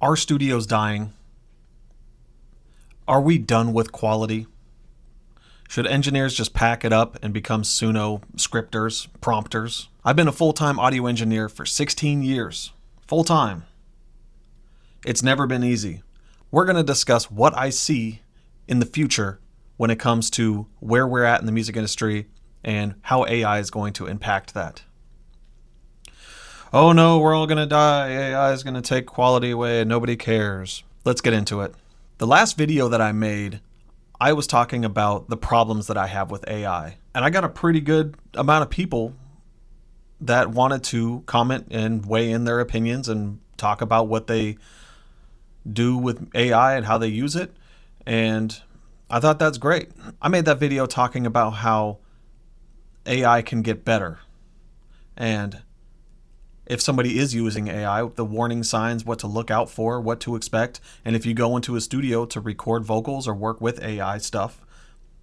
Are studios dying? Are we done with quality? Should engineers just pack it up and become Suno scripters, prompters? I've been a full-time audio engineer for 16 years. Full-time. It's never been easy. We're going to discuss what I see in the future when it comes to where we're at in the music industry and how AI is going to impact that. Oh no, we're all going to die. AI is going to take quality away and nobody cares. Let's get into it. The last video that I made, I was talking about the problems that I have with AI. And I got a pretty good amount of people that wanted to comment and weigh in their opinions and talk about what they do with AI and how they use it. And I thought that's great. I made that video talking about how AI can get better. And if somebody is using AI, the warning signs, what to look out for, what to expect, and if you go into a studio to record vocals or work with AI stuff,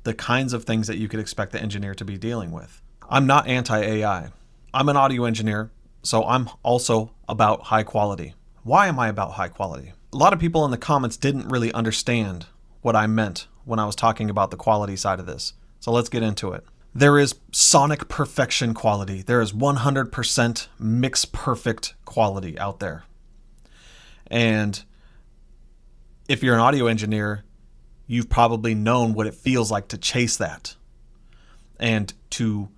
the kinds of things that you could expect the engineer to be dealing with. I'm not anti-AI. I'm an audio engineer, so I'm also about high quality. Why am I about high quality? A lot of people in the comments didn't really understand what I meant when I was talking about the quality side of this. So let's get into it. There is sonic perfection quality. There is 100% mix perfect quality out there. And if you're an audio engineer, you've probably known what it feels like to chase that and to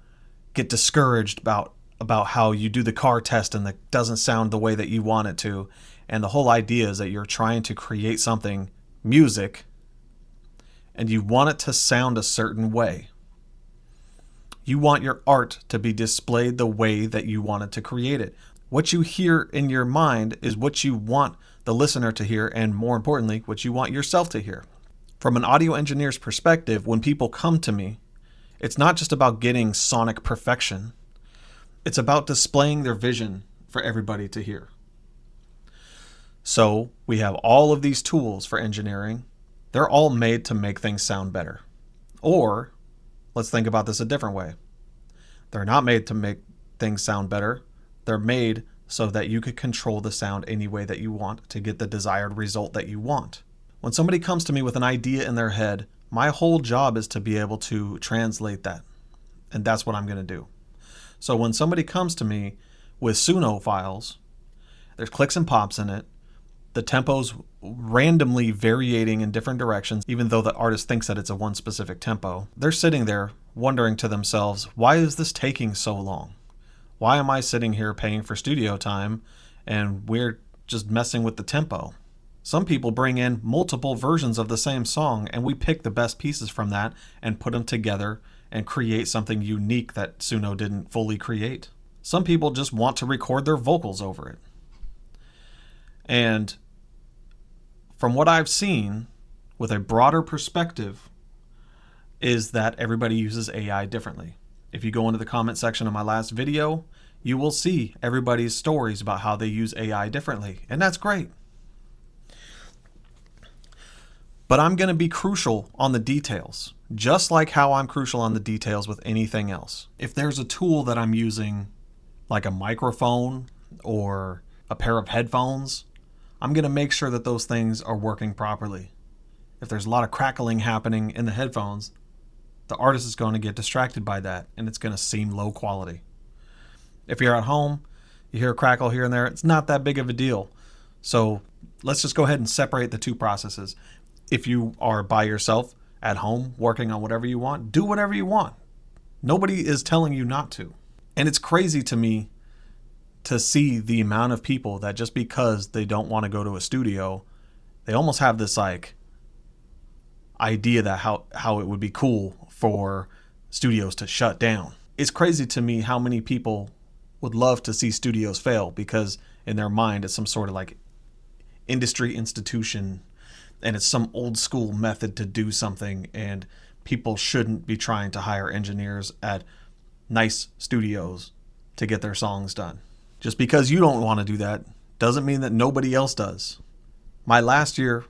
get discouraged about how you do the car test and it doesn't sound the way that you want it to. And the whole idea is that you're trying to create something, music, and you want it to sound a certain way. You want your art to be displayed the way that you want it to create it. What you hear in your mind is what you want the listener to hear, and more importantly, what you want yourself to hear. From an audio engineer's perspective, when people come to me, it's not just about getting sonic perfection. It's about displaying their vision for everybody to hear. So we have all of these tools for engineering. They're all made to make things sound better. Or let's think about this a different way. They're not made to make things sound better. They're made so that you could control the sound any way that you want to get the desired result that you want. When somebody comes to me with an idea in their head, my whole job is to be able to translate that. And that's what I'm going to do. So when somebody comes to me with Suno files, there's clicks and pops in it. The tempo's randomly varying in different directions, even though the artist thinks that it's a one specific tempo. They're sitting there wondering to themselves, why is this taking so long? Why am I sitting here paying for studio time and we're just messing with the tempo? Some people bring in multiple versions of the same song and we pick the best pieces from that and put them together and create something unique that Suno didn't fully create. Some people just want to record their vocals over it. And from what I've seen, with a broader perspective, is that everybody uses AI differently. If you go into the comment section of my last video, you will see everybody's stories about how they use AI differently, and that's great. But I'm going to be crucial on the details, just like how I'm crucial on the details with anything else. If there's a tool that I'm using, like a microphone or a pair of headphones, I'm going to make sure that those things are working properly. If there's a lot of crackling happening in the headphones, the artist is going to get distracted by that and it's going to seem low quality. If you're at home, you hear a crackle here and there, it's not that big of a deal. So let's just go ahead and separate the two processes. If you are by yourself at home working on whatever you want, do whatever you want. Nobody is telling you not to. And it's crazy to me to see the amount of people that just because they don't want to go to a studio, they almost have this like idea that how it would be cool for studios to shut down. It's crazy to me how many people would love to see studios fail because in their mind it's some sort of like industry institution and it's some old school method to do something, and people shouldn't be trying to hire engineers at nice studios to get their songs done. Just because you don't want to do that doesn't mean that nobody else does. My last year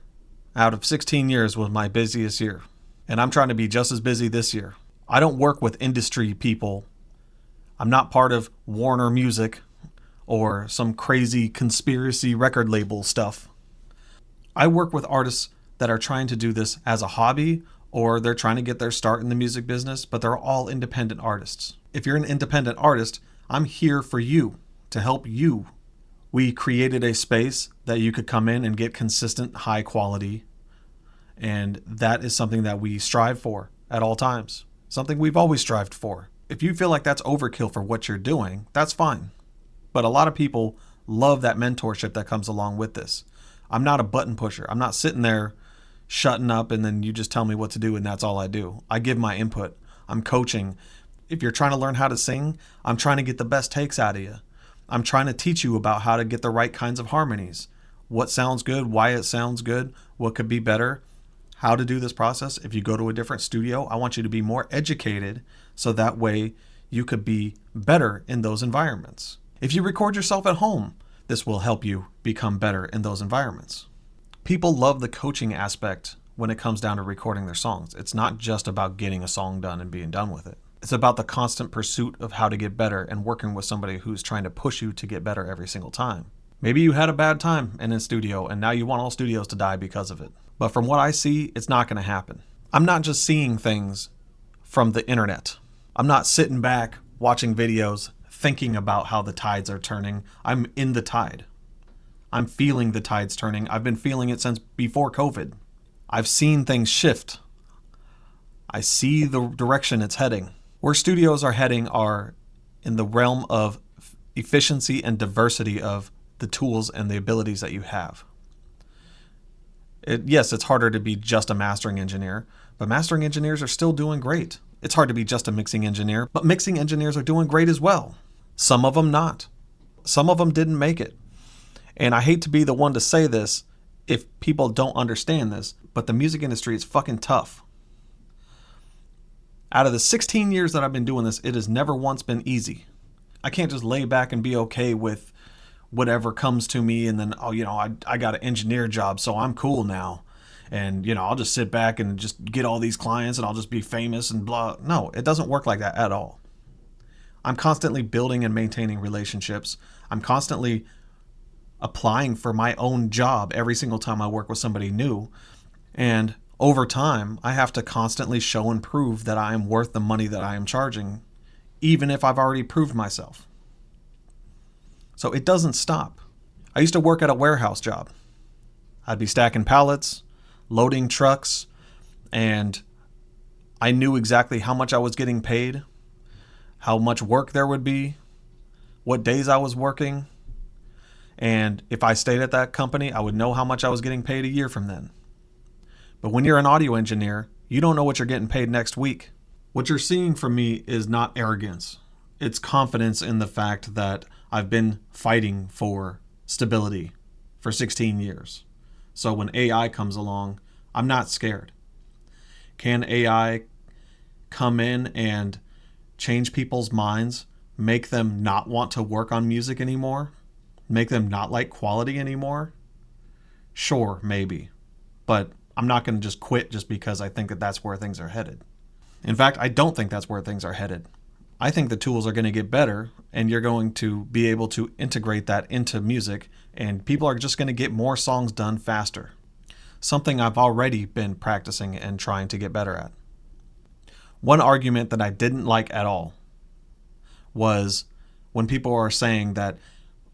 out of 16 years was my busiest year, and I'm trying to be just as busy this year. I don't work with industry people. I'm not part of Warner Music or some crazy conspiracy record label stuff. I work with artists that are trying to do this as a hobby, or they're trying to get their start in the music business, but they're all independent artists. If you're an independent artist, I'm here for you, to help you. We created a space that you could come in and get consistent, high quality, and that is something that we strive for at all times. Something we've always strived for. If you feel like that's overkill for what you're doing, that's fine. But a lot of people love that mentorship that comes along with this. I'm not a button pusher. I'm not sitting there shutting up and then you just tell me what to do and that's all I do. I give my input. I'm coaching. If you're trying to learn how to sing, I'm trying to get the best takes out of you. I'm trying to teach you about how to get the right kinds of harmonies. What sounds good, why it sounds good, what could be better, how to do this process. If you go to a different studio, I want you to be more educated so that way you could be better in those environments. If you record yourself at home, this will help you become better in those environments. People love the coaching aspect when it comes down to recording their songs. It's not just about getting a song done and being done with it. It's about the constant pursuit of how to get better and working with somebody who's trying to push you to get better every single time. Maybe you had a bad time in a studio and now you want all studios to die because of it. But from what I see, it's not going to happen. I'm not just seeing things from the internet. I'm not sitting back watching videos thinking about how the tides are turning. I'm in the tide. I'm feeling the tides turning. I've been feeling it since before COVID. I've seen things shift. I see the direction it's heading. Where studios are heading are in the realm of efficiency and diversity of the tools and the abilities that you have. Yes, it's harder to be just a mastering engineer, but mastering engineers are still doing great. It's hard to be just a mixing engineer, but mixing engineers are doing great as well. Some of them not. Some of them didn't make it. And I hate to be the one to say this if people don't understand this, but the music industry is fucking tough. Out of the 16 years that I've been doing this, it has never once been easy. I can't just lay back and be okay with whatever comes to me and then, I got an engineer job, so I'm cool now. And, I'll just sit back and just get all these clients and I'll just be famous and blah. No, it doesn't work like that at all. I'm constantly building and maintaining relationships. I'm constantly applying for my own job every single time I work with somebody new. And over time, I have to constantly show and prove that I am worth the money that I am charging, even if I've already proved myself. So it doesn't stop. I used to work at a warehouse job. I'd be stacking pallets, loading trucks, and I knew exactly how much I was getting paid, how much work there would be, what days I was working. And if I stayed at that company, I would know how much I was getting paid a year from then. But when you're an audio engineer, you don't know what you're getting paid next week. What you're seeing from me is not arrogance. It's confidence in the fact that I've been fighting for stability for 16 years. So when AI comes along, I'm not scared. Can AI come in and change people's minds, make them not want to work on music anymore, make them not like quality anymore? Sure, maybe. But I'm not going to just quit just because I think that that's where things are headed. In fact, I don't think that's where things are headed. I think the tools are going to get better and you're going to be able to integrate that into music and people are just going to get more songs done faster. Something I've already been practicing and trying to get better at. One argument that I didn't like at all was when people are saying that,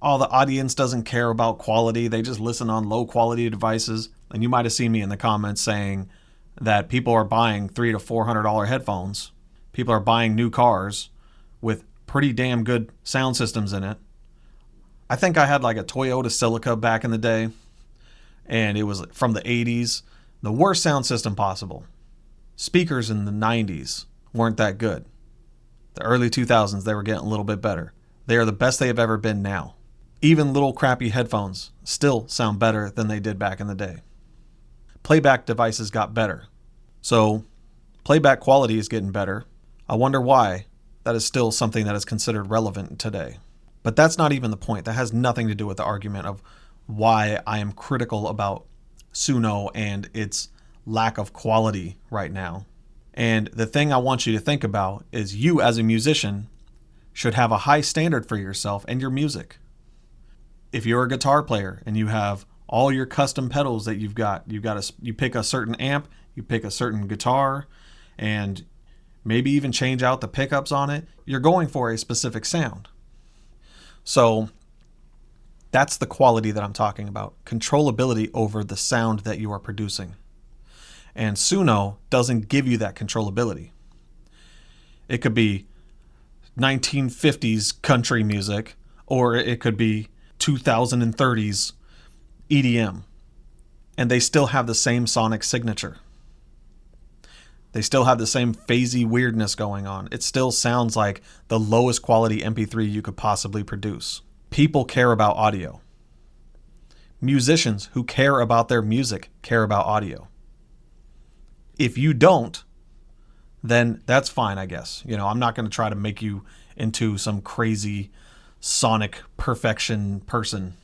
oh, the audience doesn't care about quality. They just listen on low quality devices. And you might have seen me in the comments saying that people are buying $300 to $400 headphones. People are buying new cars with pretty damn good sound systems in it. I think I had like a Toyota Celica back in the day, and it was from the 80s. The worst sound system possible. Speakers in the 90s weren't that good. The early 2000s, they were getting a little bit better. They are the best they have ever been now. Even little crappy headphones still sound better than they did back in the day. Playback devices got better. So playback quality is getting better. I wonder why that is still something that is considered relevant today. But that's not even the point. That has nothing to do with the argument of why I am critical about Suno and its lack of quality right now. And the thing I want you to think about is you as a musician should have a high standard for yourself and your music. If you're a guitar player and you have all your custom pedals that you've got. You pick a certain amp, you pick a certain guitar, and maybe even change out the pickups on it. You're going for a specific sound. So that's the quality that I'm talking about. Controllability over the sound that you are producing. And Suno doesn't give you that controllability. It could be 1950s country music, or it could be 2030s EDM. And they still have the same sonic signature. They still have the same phasey weirdness going on. It still sounds like the lowest quality MP3 you could possibly produce. People care about audio. Musicians who care about their music care about audio. If you don't, then that's fine, I guess. I'm not going to try to make you into some crazy sonic perfection person.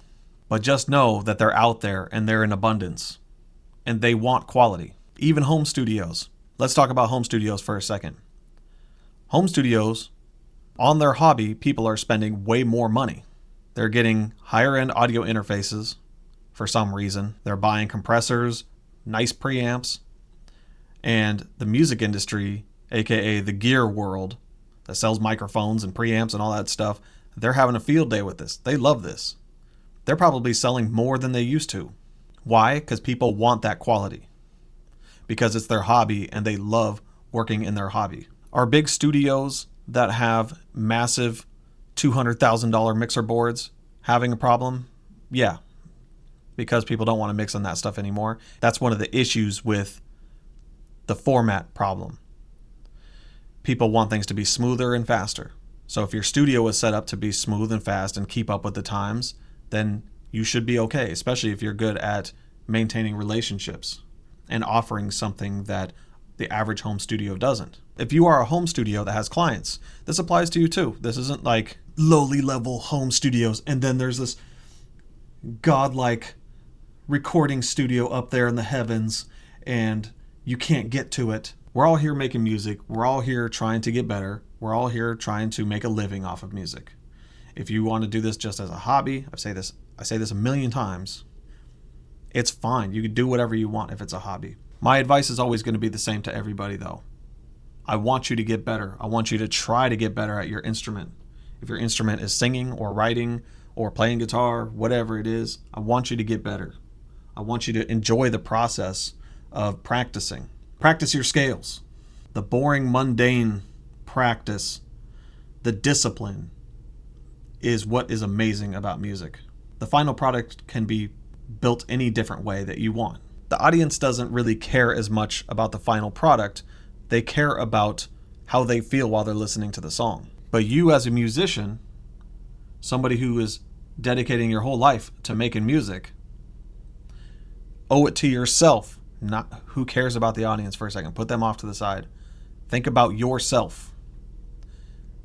But just know that they're out there and they're in abundance. And they want quality. Even home studios. Let's talk about home studios for a second. Home studios, on their hobby, people are spending way more money. They're getting higher end audio interfaces for some reason. They're buying compressors, nice preamps, and the music industry, aka the gear world that sells microphones and preamps and all that stuff, they're having a field day with this. They love this. They're probably selling more than they used to. Why? Because people want that quality. Because it's their hobby and they love working in their hobby. Are big studios that have massive $200,000 mixer boards having a problem? Yeah, because people don't want to mix on that stuff anymore. That's one of the issues with the format problem. People want things to be smoother and faster. So if your studio is set up to be smooth and fast and keep up with the times, then you should be okay, especially if you're good at maintaining relationships and offering something that the average home studio doesn't. If you are a home studio that has clients, this applies to you too. This isn't like lowly level home studios and then there's this godlike recording studio up there in the heavens and you can't get to it. We're all here making music. We're all here trying to get better. We're all here trying to make a living off of music. If you want to do this just as a hobby, I say this a million times, it's fine. You can do whatever you want if it's a hobby. My advice is always going to be the same to everybody though. I want you to get better. I want you to try to get better at your instrument. If your instrument is singing or writing or playing guitar, whatever it is, I want you to get better. I want you to enjoy the process of practicing. Practice your scales. The boring, mundane practice, the discipline is what is amazing about music. The final product can be built any different way that you want. The audience doesn't really care as much about the final product. They care about how they feel while they're listening to the song. But you as a musician, somebody who is dedicating your whole life to making music, owe it to yourself. Not who cares about the audience for a second. Put them off to the side. Think about yourself.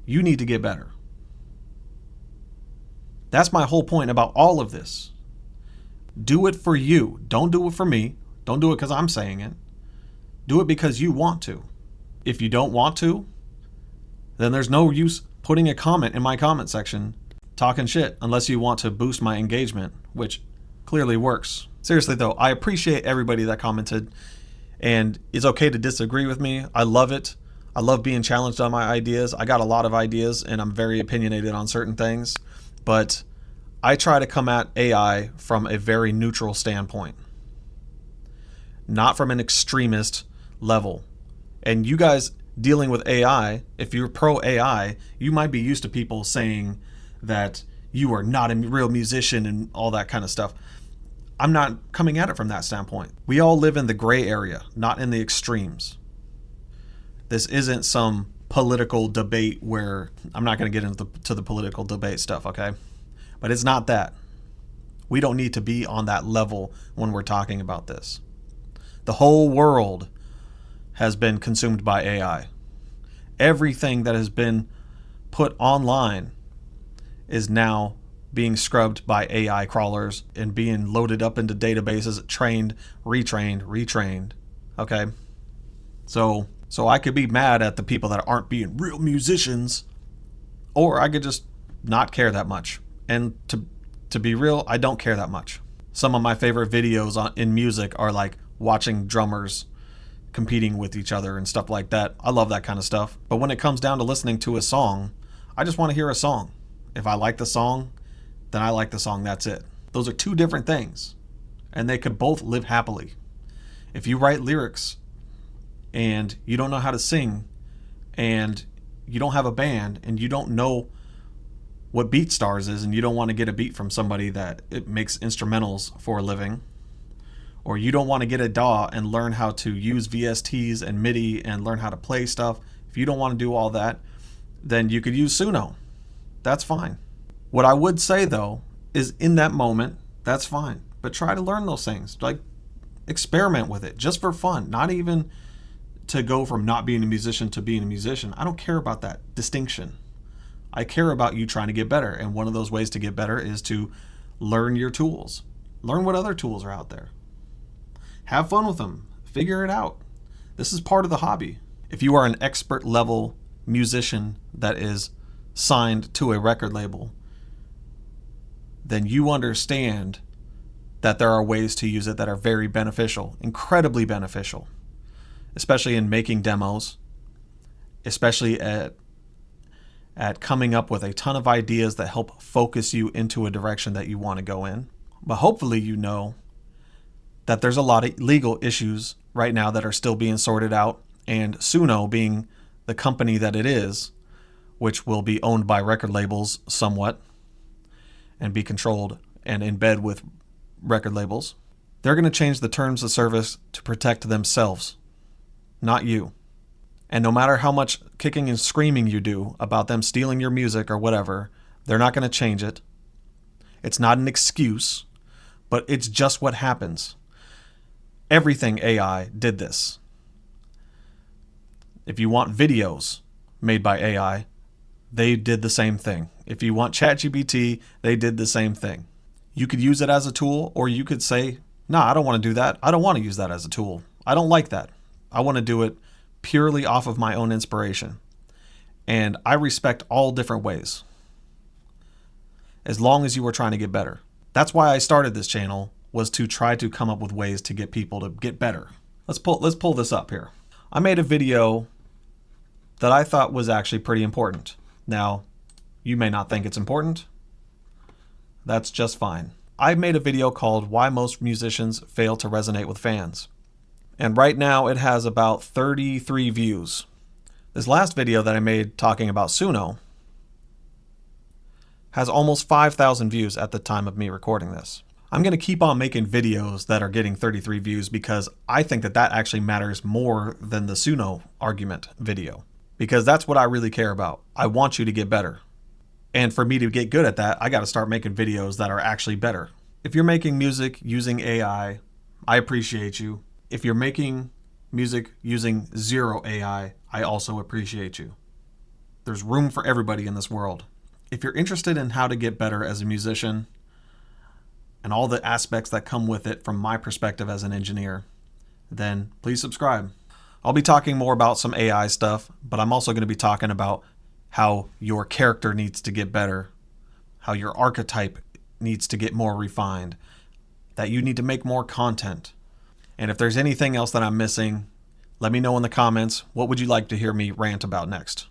You need to get better. That's my whole point about all of this. Do it for you. Don't do it for me. Don't do it because I'm saying it. Do it because you want to. If you don't want to, then there's no use putting a comment in my comment section talking shit unless you want to boost my engagement, which clearly works. Seriously though, I appreciate everybody that commented, and it's okay to disagree with me. I love it. I love being challenged on my ideas. I got a lot of ideas and I'm very opinionated on certain things, but I try to come at AI from a very neutral standpoint, not from an extremist level. And you guys dealing with AI, if you're pro AI, you might be used to people saying that you are not a real musician and all that kind of stuff. I'm not coming at it from that standpoint. We all live in the gray area, not in the extremes. This isn't some political debate where I'm not going to get into the political debate stuff, okay? But it's not that. We don't need to be on that level when we're talking about this. The whole world has been consumed by AI. Everything that has been put online is now being scrubbed by AI crawlers and being loaded up into databases, trained, retrained. Okay? So I could be mad at the people that aren't being real musicians, or I could just not care that much. And to be real, I don't care that much. Some of my favorite videos in music are like watching drummers competing with each other and stuff like that. I love that kind of stuff. But when it comes down to listening to a song, I just want to hear a song. If I like the song, then I like the song. That's it. Those are two different things, and they could both live happily. If you write lyrics and you don't know how to sing, and you don't have a band, and you don't know what BeatStars is, and you don't want to get a beat from somebody that it makes instrumentals for a living, or you don't want to get a DAW and learn how to use VSTs and MIDI and learn how to play stuff, if you don't want to do all that, then you could use Suno. That's fine. What I would say though is, in that moment, that's fine, but try to learn those things. Like, experiment with it just for fun, not even to go from not being a musician to being a musician. I don't care about that distinction. I care about you trying to get better. And one of those ways to get better is to learn your tools. Learn what other tools are out there. Have fun with them. Figure it out. This is part of the hobby. If you are an expert level musician that is signed to a record label, then you understand that there are ways to use it that are very beneficial, incredibly beneficial, especially in making demos, especially at coming up with a ton of ideas that help focus you into a direction that you want to go in. But hopefully you know that there's a lot of legal issues right now that are still being sorted out, and Suno, being the company that it is, which will be owned by record labels somewhat and be controlled and in bed with record labels, they're going to change the terms of service to protect themselves, not you. And no matter how much kicking and screaming you do about them stealing your music or whatever, they're not going to change it. It's not an excuse, but it's just what happens. Everything AI did this. If you want videos made by AI, they did the same thing. If you want ChatGPT, they did the same thing. You could use it as a tool, or you could say, no, I don't want to do that. I don't want to use that as a tool. I don't like that. I want to do it purely off of my own inspiration. And I respect all different ways, as long as you were trying to get better. That's why I started this channel, was to try to come up with ways to get people to get better. Let's pull this up here. I made a video that I thought was actually pretty important. Now, you may not think it's important. That's just fine. I made a video called Why Most Musicians Fail to Resonate with Fans. And right now it has about 33 views. This last video that I made talking about Suno has almost 5,000 views at the time of me recording this. I'm going to keep on making videos that are getting 33 views because I think that that actually matters more than the Suno argument video. Because that's what I really care about. I want you to get better. And for me to get good at that, I got to start making videos that are actually better. If you're making music using AI, I appreciate you. If you're making music using zero AI, I also appreciate you. There's room for everybody in this world. If you're interested in how to get better as a musician and all the aspects that come with it from my perspective as an engineer, then please subscribe. I'll be talking more about some AI stuff, but I'm also going to be talking about how your character needs to get better, how your archetype needs to get more refined, that you need to make more content. And if there's anything else that I'm missing, let me know in the comments. What would you like to hear me rant about next?